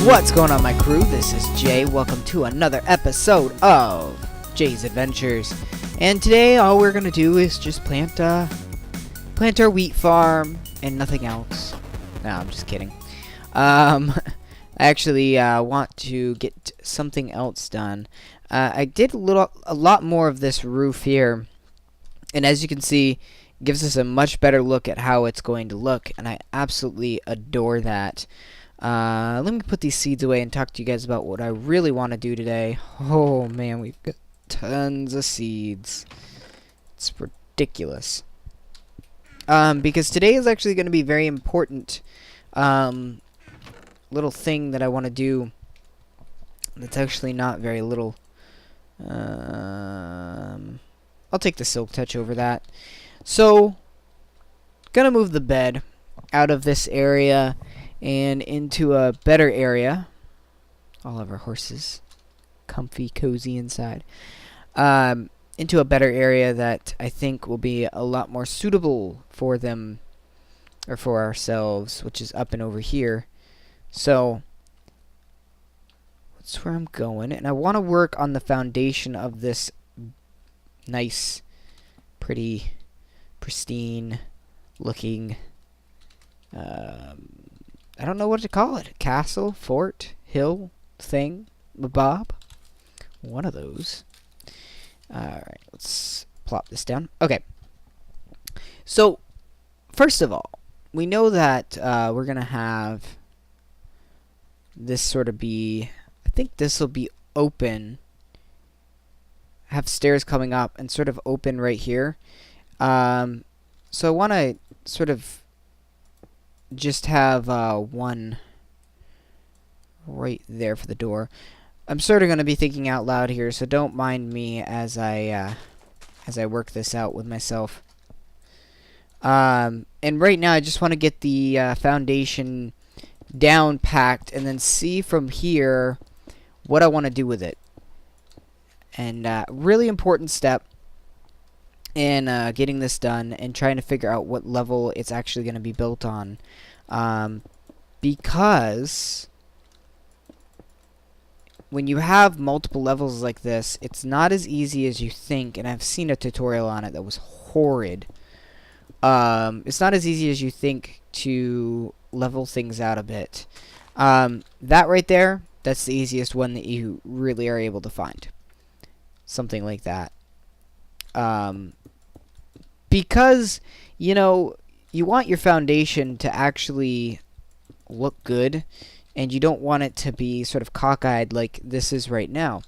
What's going on, my crew? This is Jay. Welcome to another episode of Jay's Adventures. And today all we're gonna do is just plant our wheat farm and nothing else. No, I'm just kidding. I actually want to get something else done. I did a lot more of this roof here, and as you can see, it gives us a much better look at how it's going to look, and I absolutely adore that. Let me put these seeds away and talk to you guys about what I really want to do today. Oh man, we've got tons of seeds. It's ridiculous. Because today is actually going to be very important. Little thing that I want to do. That's actually not very little. I'll take the silk touch over that. So, gonna move the bed out of this area and into a better area. All of our horses comfy, cozy inside. Into a better area that I think will be a lot more suitable for them, or for ourselves, which is up and over here. So that's where I'm going, and I want to work on the foundation of this nice, pretty, pristine looking I don't know what to call it. Castle, fort, hill, thing, bob. One of those. Alright, let's plop this down. Okay. So, first of all, we know that we're going to have this sort of be, I think this will be open. Have stairs coming up and sort of open right here. So I want to sort of just have one right there for the door. I'm sort of going to be thinking out loud here, so don't mind me as I work this out with myself. And right now I just want to get the foundation down packed and then see from here what I want to do with it. And really important step in getting this done and trying to figure out what level it's actually going to be built on, because when you have multiple levels like this, it's not as easy as you think, and I've seen a tutorial on it that was horrid. It's not as easy as you think to level things out a bit. That right there, that's the easiest one that you really are able to find. Something like that. Because, you know, you want your foundation to actually look good, and you don't want it to be sort of cockeyed like this is right now.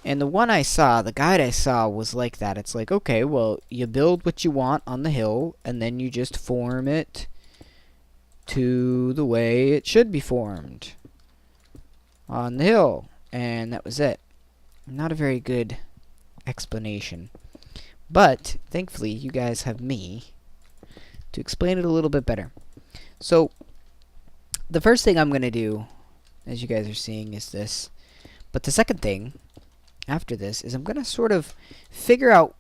And the one I saw, the guide I saw, was like that. It's like, okay, well, you build what you want on the hill, and then you just form it to the way it should be formed on the hill. And that was it. Not a very good explanation. But, thankfully, you guys have me to explain it a little bit better. So, the first thing I'm going to do, as you guys are seeing, is this. But the second thing, after this, is I'm going to sort of figure out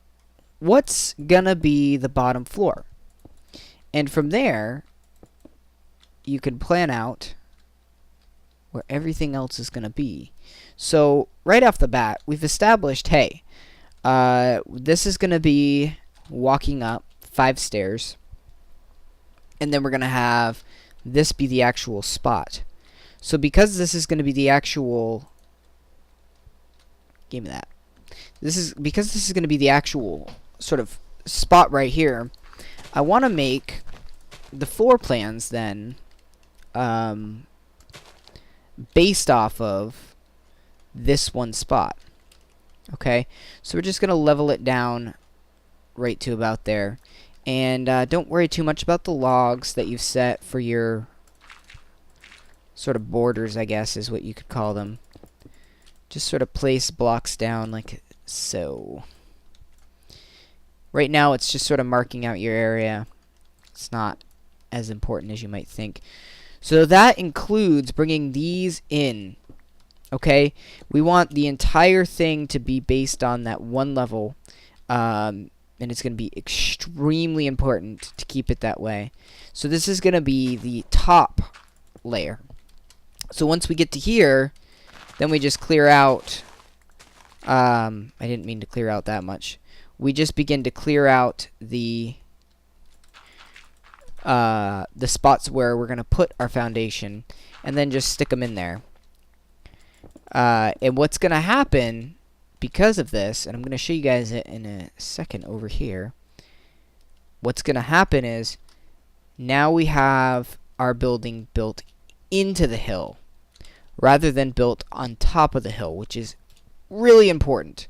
what's going to be the bottom floor. And from there, you can plan out where everything else is going to be. So, right off the bat, we've established, hey, this is going to be walking up 5 stairs, and then we're going to have this be the actual spot. So because this is going to be the actual, give me that. Because this is going to be the actual sort of spot right here, I want to make the floor plans then based off of this one spot. Okay, so we're just going to level it down right to about there. And don't worry too much about the logs that you've set for your sort of borders, I guess is what you could call them. Just sort of place blocks down like so. Right now it's just sort of marking out your area. It's not as important as you might think. So that includes bringing these in. Okay, we want the entire thing to be based on that one level, and it's going to be extremely important to keep it that way. So this is going to be the top layer. So once we get to here, then we just clear out. I didn't mean to clear out that much. We just begin to clear out the spots where we're gonna put our foundation, and then just stick them in there. And what's gonna happen because of this, and I'm gonna show you guys it in a second over here. What's gonna happen is now we have our building built into the hill rather than built on top of the hill, which is really important.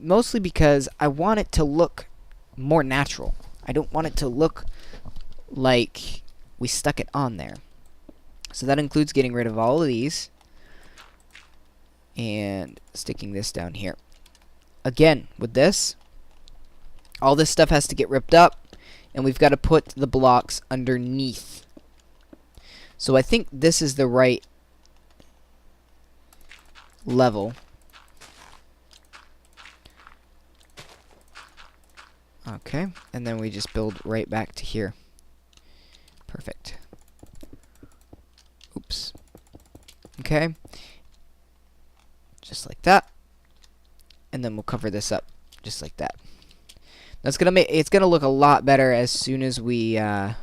Mostly because I want it to look more natural. I don't want it to look like we stuck it on there. So that includes getting rid of all of these and sticking this down here. Again, with this, all this stuff has to get ripped up, and we've got to put the blocks underneath. So I think this is the right level. Okay, and then we just build right back to here. Perfect. Oops. Okay. Just like that. And then we'll cover this up just like that. That's gonna make it's gonna look a lot better as soon as we actually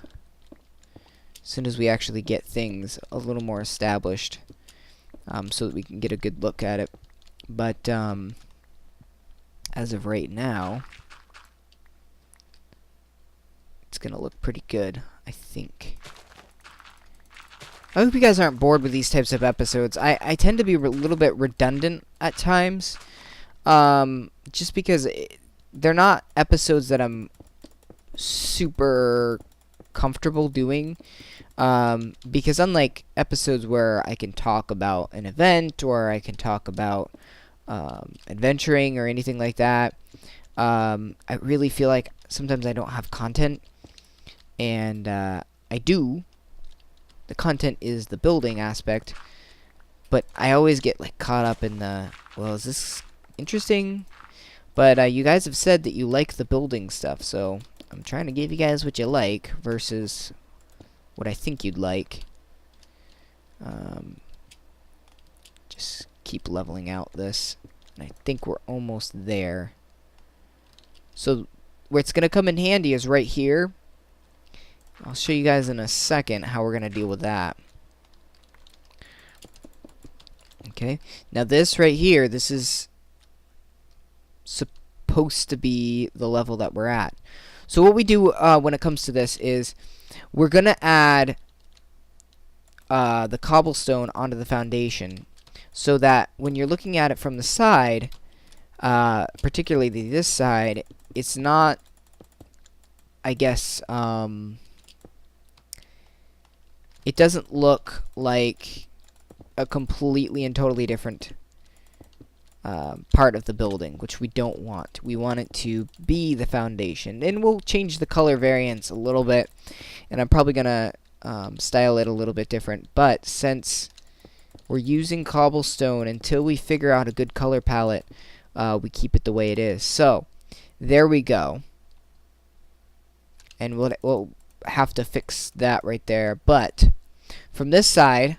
get things a little more established, so that we can get a good look at it. But as of right now, it's gonna look pretty good, I think. I hope you guys aren't bored with these types of episodes. I tend to be a little bit redundant at times, just because they're not episodes that I'm super comfortable doing, because unlike episodes where I can talk about an event or I can talk about adventuring or anything like that, I really feel like sometimes I don't have content, and I do. The content is the building aspect, but I always get like caught up in the, well, is this interesting? But you guys have said that you like the building stuff, so I'm trying to give you guys what you like versus what I think you'd like. Just keep leveling out this, and I think we're almost there. So where it's gonna come in handy is right here. I'll show you guys in a second how we're gonna deal with that. Okay, now this right here, this is supposed to be the level that we're at. So what we do when it comes to this is we're gonna add the cobblestone onto the foundation, so that when you're looking at it from the side, particularly this side, it's not, I guess, it doesn't look like a completely and totally different part of the building, which we don't want. We want it to be the foundation, and we'll change the color variance a little bit, and I'm probably gonna style it a little bit different. But since we're using cobblestone, until we figure out a good color palette, we keep it the way it is. So there we go, and we'll have to fix that right there. But from this side,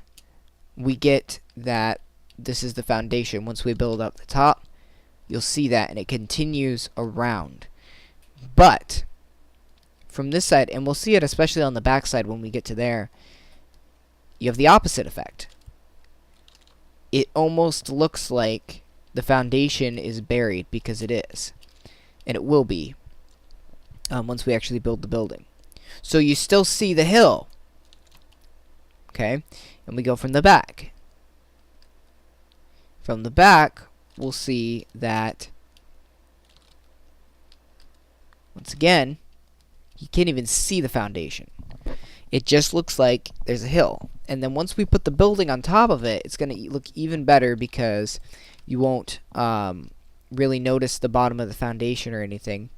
we get that this is the foundation. Once we build up the top, you'll see that, and it continues around. But from this side, and we'll see it especially on the back side when we get to there, you have the opposite effect. It almost looks like the foundation is buried, because it is, and it will be once we actually build the building. So you still see the hill, okay? And we go from the back. From the back, we'll see that, once again, you can't even see the foundation. It just looks like there's a hill. And then once we put the building on top of it, it's going to look even better, because you won't really notice the bottom of the foundation or anything.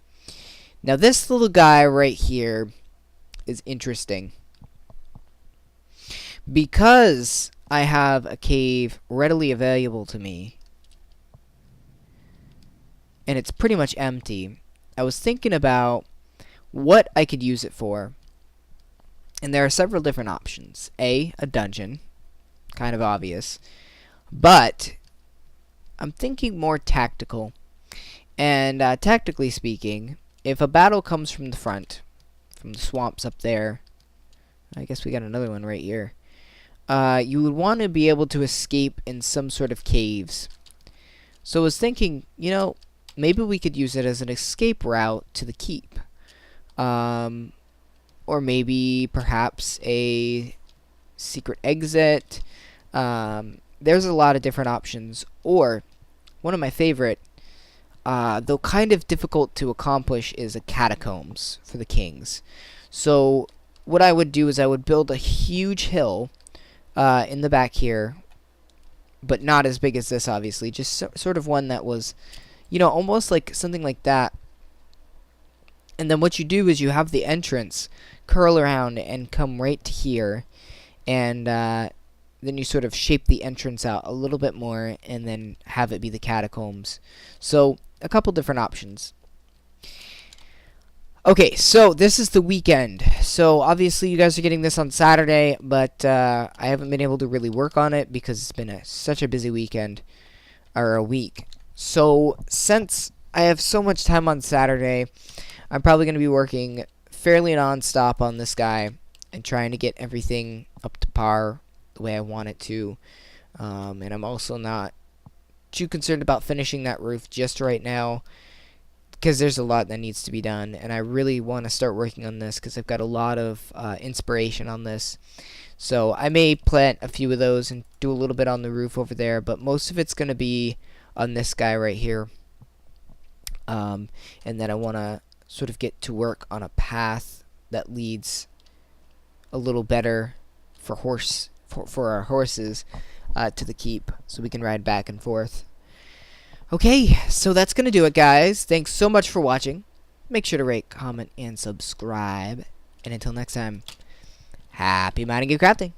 Now this little guy right here is interesting, because I have a cave readily available to me, and it's pretty much empty. I was thinking about what I could use it for, And there are several different options. A dungeon, kind of obvious, but I'm thinking more tactical. And tactically speaking, if a battle comes from the front, from the swamps up there, I guess we got another one right here, you would want to be able to escape in some sort of caves. So I was thinking, maybe we could use it as an escape route to the keep. Or maybe perhaps a secret exit. There's a lot of different options. Or, one of my favorite, though kind of difficult to accomplish, is a catacombs for the kings. So what I would do is I would build a huge hill in the back here, but not as big as this, obviously. Just sort of one that was, almost like something like that. And then what you do is you have the entrance curl around and come right to here, and then you sort of shape the entrance out a little bit more and then have it be the catacombs. So a couple different options. Okay, so this is the weekend. So obviously you guys are getting this on Saturday, but I haven't been able to really work on it because it's been such a busy weekend, or a week. So since I have so much time on Saturday, I'm probably going to be working fairly non-stop on this guy and trying to get everything up to par the way I want it to. And I'm also not too concerned about finishing that roof just right now, because there's a lot that needs to be done, and I really want to start working on this because I've got a lot of inspiration on this. So I may plant a few of those and do a little bit on the roof over there, but most of it's going to be on this guy right here. And then I want to sort of get to work on a path that leads a little better for our horses to the keep, so we can ride back and forth. Okay, so that's going to do it, guys. Thanks so much for watching. Make sure to rate, comment, and subscribe. And until next time, happy mining and crafting.